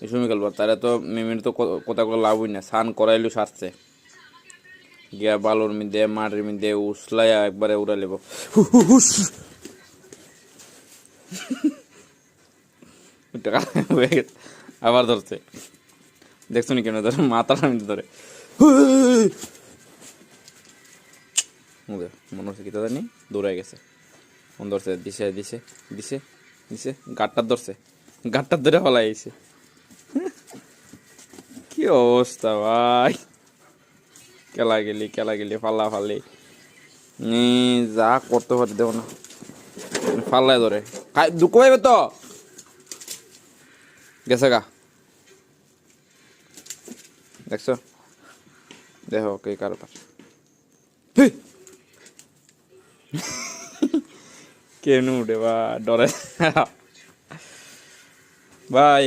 এই সময় খেলবো তারা তো মিমির তো কোথাও লাভই না, স্নান করাইলো সারছে গিয়া বালুর মধ্যে মাটির মধ্যে উসলাইয়া একবারে উড়া লেব। আবার ধরছে, দেখছো নি কেন ধরে মাথার মধ্যে ধরে মনে হচ্ছে কি জানি দৌড়ায় গেছে। মন ধরছে, দিছে দিছে দিছে দিছে গাটটার ধরছে, গাটটার ধরে ফলাইছে। কি অবস্থা ভাই, খেলা গেলি ফাল্লা ফাল্লি যা করতে পারি দেবো না, ফাল্লায় ধরে দুঃখ পাইবে তো গেছে গা। দেখছো, দেখো কে কারবার কেন উঠে বা ডরে। বাই।